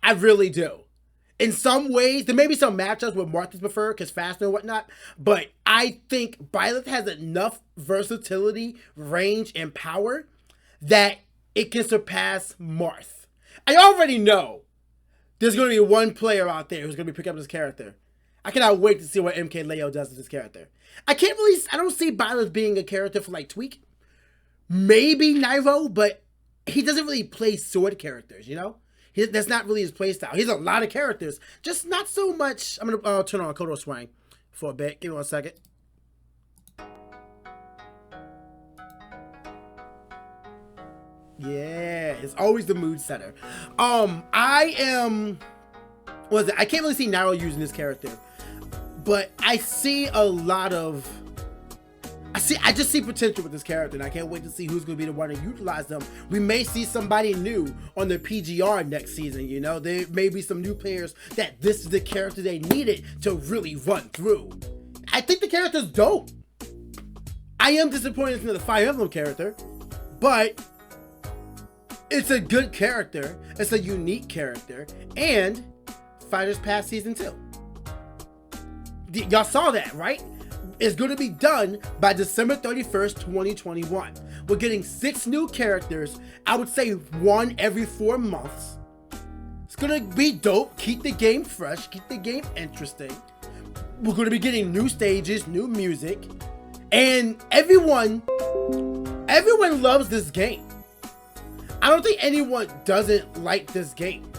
I really do. In some ways, there may be some matchups where Marth is preferred because faster and whatnot, but I think Byleth has enough versatility, range, and power that it can surpass Marth. I already know there's going to be one player out there who's going to be picking up this character. I cannot wait to see what MK Leo does with this character. I don't see Byleth being a character for like Tweak. Maybe Nairo, but he doesn't really play sword characters, you know? That's not really his playstyle. He has a lot of characters, just not so much. I'm going to turn on Kodo Swang for a bit. Give me 1 second. Yeah, it's always the mood setter. I can't really see Nairo using this character, but I see a lot of... I just see potential with this character, and I can't wait to see who's going to be the one to utilize them. We may see somebody new on the PGR next season, you know? There may be some new players that this is the character they needed to really run through. I think the character's dope. I am disappointed in the Fire Emblem character, but it's a good character. It's a unique character, and Fighters Pass Season 2. Y'all saw that, right? It's going to be done by December 31st, 2021. We're getting 6 new characters. I would say 1 every 4 months. It's going to be dope. Keep the game fresh. Keep the game interesting. we're going to be getting new stages, new music, and everyone loves this game. I don't think anyone doesn't like this game.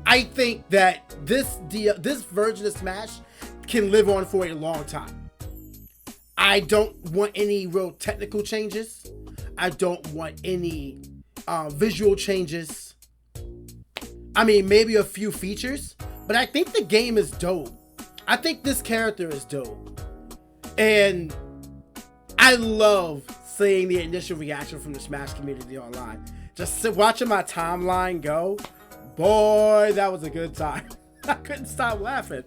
I think that this version of Smash can live on for a long time. I don't want any real technical changes. I don't want any visual changes. I mean, maybe a few features, but I think the game is dope. I think this character is dope. And I love seeing the initial reaction from the Smash community online. Just watching my timeline go, boy, that was a good time. I couldn't stop laughing.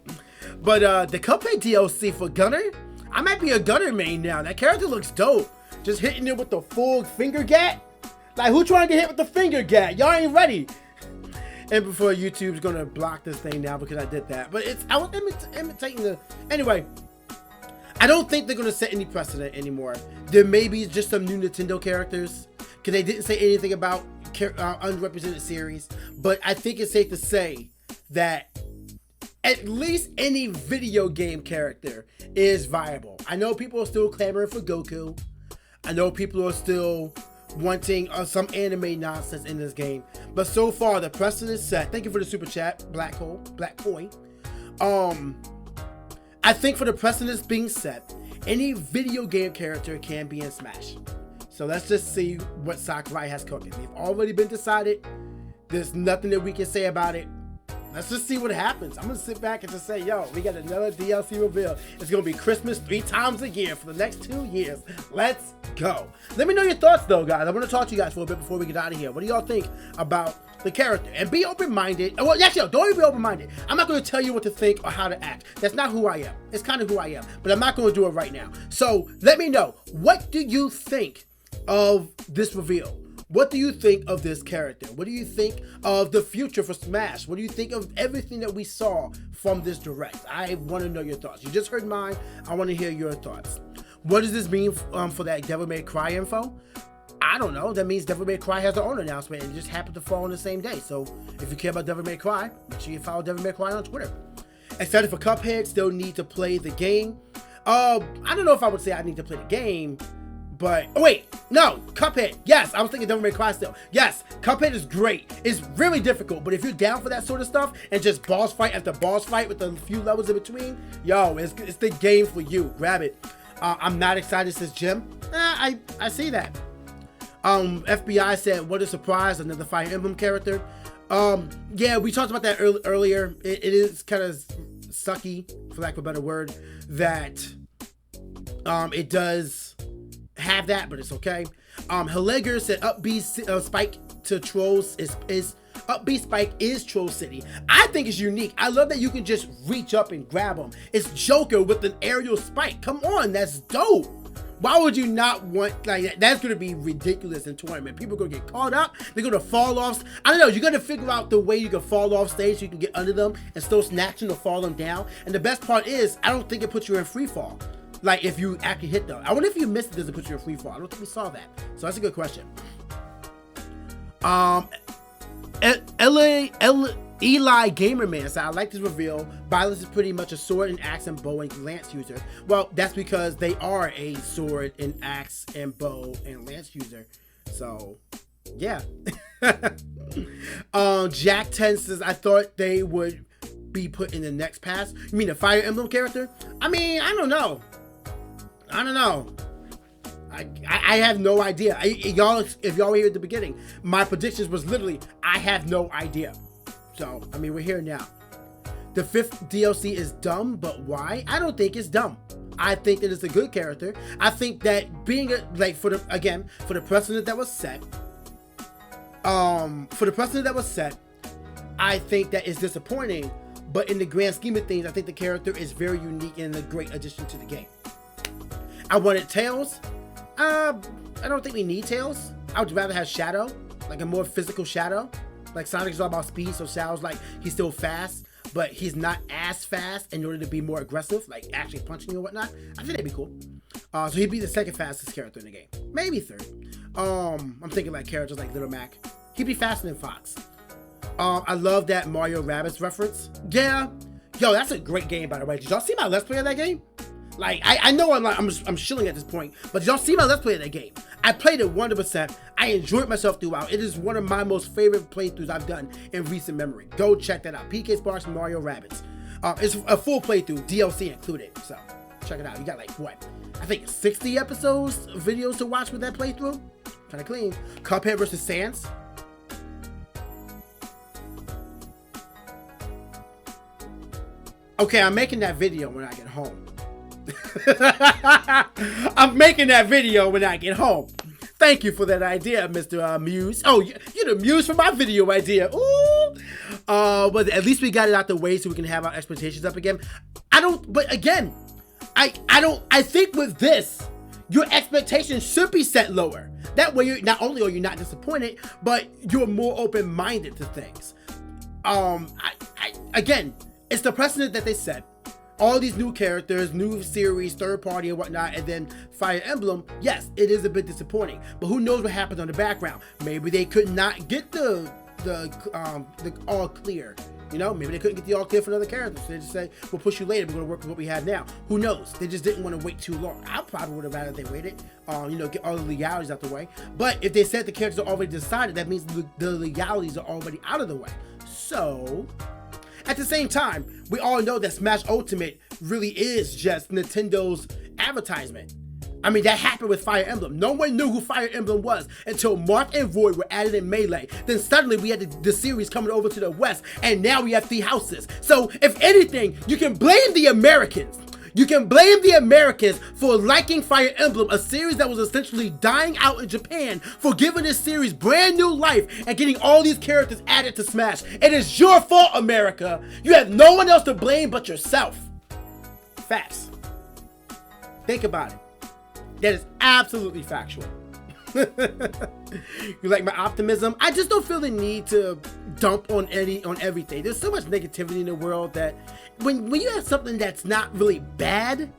But the Cuphead DLC for Gunner, I might be a Gunner main now. That character looks dope. Just hitting it with the full finger gat. Like, who trying to get hit with the finger gat? Y'all ain't ready. And before YouTube's gonna block this thing now because I did that. But I was imitating the... Anyway, I don't think they're gonna set any precedent anymore. There may be just some new Nintendo characters, because they didn't say anything about unrepresented series. But I think it's safe to say that at least any video game character is viable. I know people are still clamoring for Goku. I know people are still wanting some anime nonsense in this game. But so far, the precedent is set. Thank you for the super chat, Black Koi. I think for the precedence being set, any video game character can be in Smash. So let's just see what Sakurai has cooking. They've already been decided. There's nothing that we can say about it. Let's just see what happens. I'm going to sit back and just say, yo, we got another DLC reveal. It's going to be Christmas 3 times a year for the next 2 years. Let's go. Let me know your thoughts, though, guys. I want to talk to you guys for a bit before we get out of here. What do y'all think about the character? And be open-minded. Well, actually, don't even be open-minded. I'm not going to tell you what to think or how to act. That's not who I am. It's kind of who I am. But I'm not going to do it right now. So let me know. What do you think of this reveal? What do you think of this character? What do you think of the future for Smash? What do you think of everything that we saw from this direct? I want to know your thoughts. You just heard mine. I want to hear your thoughts. What does this mean for that Devil May Cry info? I don't know. That means Devil May Cry has their own announcement and it just happened to fall on the same day. So if you care about Devil May Cry, make sure you follow Devil May Cry on Twitter. Excited for Cuphead. Still need to play the game. I don't know if I would say I need to play the game. But, oh wait, no, Cuphead, yes, I was thinking Devil May Cry still. Yes, Cuphead is great. It's really difficult, but if you're down for that sort of stuff and just boss fight after boss fight with a few levels in between, yo, it's the game for you. Grab it. I'm not excited, says Jim. I see that. FBI said, what a surprise, another Fire Emblem character. Yeah, we talked about that earlier. It is kind of sucky, for lack of a better word, that it does have that, but it's okay. Hilleger said up B Spike to Trolls is up B Spike is Troll City. I think it's unique. I love that you can just reach up and grab them. It's Joker with an aerial spike. Come on, that's dope. Why would you not want, like, that? That's gonna be ridiculous in tournament. People are gonna get caught up, they're gonna fall off. I don't know, you're gonna figure out the way you can fall off stage so you can get under them and still snatch them or fall them down. And the best part is, I don't think it puts you in free fall. Like, if you actually hit them. I wonder if you missed it, does it put you in free fall? I don't think we saw that. So that's a good question. Eli Gamerman said, I like this reveal. Byleth is pretty much a sword and axe and bow and lance user. Well, that's because they are a sword and axe and bow and lance user. So, yeah. Jack 10 says, I thought they would be put in the next pass. You mean the Fire Emblem character? I mean, I don't know. I have no idea. If y'all were here at the beginning, my predictions was literally, I have no idea. So, I mean, we're here now. The 5th DLC is dumb, but why? I don't think it's dumb. I think that it's a good character. I think that being for the precedent that was set, I think that is disappointing. But in the grand scheme of things, I think the character is very unique and a great addition to the game. I wanted Tails. I don't think we need Tails. I would rather have Shadow, like a more physical Shadow. Like Sonic's all about speed, so Shadow's like, he's still fast, but he's not as fast in order to be more aggressive, like actually punching you or whatnot. I think that'd be cool. So he'd be the 2nd fastest character in the game. Maybe 3rd. I'm thinking like characters like Little Mac. He'd be faster than Fox. I love that Mario Rabbids reference. Yeah, Yo, that's a great game, by the way. Did y'all see my Let's Play of that game? Like, I know I'm shilling at this point, but did y'all see my Let's Play of that game? I played it 100%. I enjoyed myself throughout. It is one of my most favorite playthroughs I've done in recent memory. Go check that out. PKSparkxx Mario Rabbids. It's a full playthrough, DLC included. So check it out. You got like what? I think 60 episodes, videos to watch with that playthrough. Kind of clean. Cuphead versus Sans. Okay, I'm making that video when I get home. I'm making that video when I get home. Thank you for that idea, Mr. Muse. Oh, you're the muse for my video idea. Ooh. But at least we got it out the way so we can have our expectations up again. But again, I think with this, your expectations should be set lower. That way, not only are you not disappointed, but you're more open-minded to things. Again, it's the precedent that they set. All these new characters, new series, third party and whatnot, and then Fire Emblem, yes, it is a bit disappointing. But who knows what happens on the background? Maybe they could not get the all clear. You know, maybe they couldn't get the all clear for another character. So they just say, we'll push you later. We're going to work with what we have now. Who knows? They just didn't want to wait too long. I probably would have rather they waited, you know, get all the legalities out the way. But if they said the characters are already decided, that means the legalities are already out of the way. So, at the same time, we all know that Smash Ultimate really is just Nintendo's advertisement. I mean, that happened with Fire Emblem. No one knew who Fire Emblem was until Marth and Void were added in Melee. Then suddenly we had the series coming over to the West, and now we have 3 houses. So, if anything, you can blame the Americans. You can blame the Americans for liking Fire Emblem, a series that was essentially dying out in Japan, for giving this series brand new life and getting all these characters added to Smash. It is your fault, America. You have no one else to blame but yourself. Facts. Think about it. That is absolutely factual. You like my optimism? I just don't feel the need to dump on everything. There's so much negativity in the world that when you have something that's not really bad,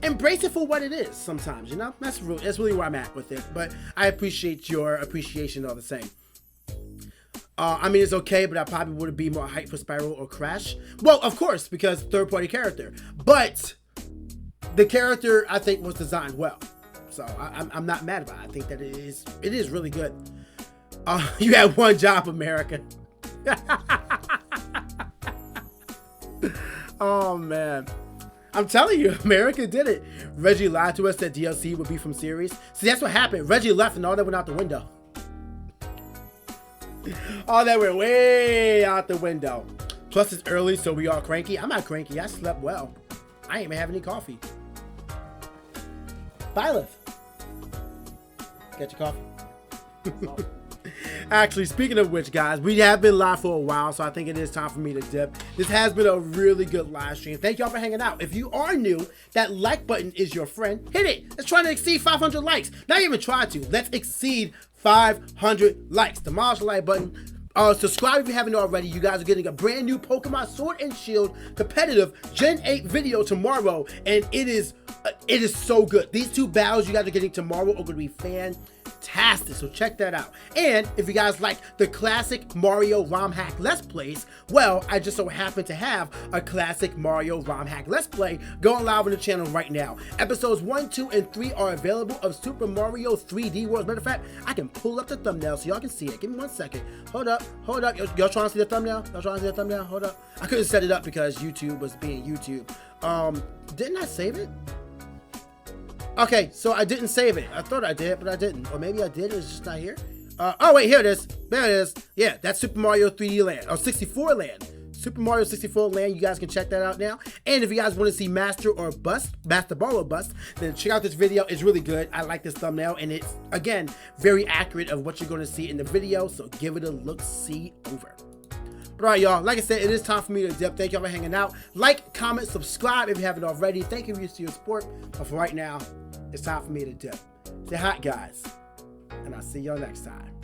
embrace it for what it is sometimes, you know? That's really where I'm at with it. But I appreciate your appreciation all the same. I mean, it's okay, but I probably would be more hyped for Spyro or Crash. Well, of course, because third-party character. But the character, I think, was designed well. So I'm not mad about it. I think that it is really good. You had one job, America. Oh, man. I'm telling you, America did it. Reggie lied to us that DLC would be from series. See, that's what happened. Reggie left and all that went out the window. All that went way out the window. Plus, it's early, so we all cranky. I'm not cranky. I slept well. I ain't even have any coffee. Byleth. Get your coffee. Actually, speaking of which, guys, we have been live for a while, so I think it is time for me to dip. This has been a really good live stream. Thank y'all for hanging out. If you are new, that like button is your friend. Hit it. Let's try to exceed 500 likes. Not even try to. Let's exceed 500 likes. Demolish the like button. Subscribe if you haven't already. You guys are getting a brand new Pokemon Sword and Shield competitive Gen 8 video tomorrow, and it is so good. These 2 battles you guys are getting tomorrow are going to be fantastic, so check that out. And if you guys like the classic Mario ROM hack Let's Plays, well, I just so happen to have a classic Mario ROM hack Let's Play going live on the channel right now. Episodes 1, 2, and 3 are available of Super Mario 3D World. As a matter of fact, I can pull up the thumbnail so y'all can see it. Give me 1 second. Hold up. Y'all trying to see the thumbnail? Hold up. I couldn't set it up because YouTube was being YouTube. Didn't I save it? Okay, so I didn't save it. I thought I did, but I didn't. Or maybe I did, it's just not here. Oh wait, here it is. There it is. Yeah, that's Super Mario 3D Land, or 64 Land. Super Mario 64 Land, you guys can check that out now. And if you guys want to see Master Ball or Bust, then check out this video. It's really good. I like this thumbnail, and it's, again, very accurate of what you're going to see in the video, so give it a look-see over. But all right, y'all, like I said, it is time for me to dip. Thank y'all for hanging out. Like, comment, subscribe if you haven't already. Thank you for your support. But for right now, it's time for me to dip. Stay hot, guys, and I'll see y'all next time.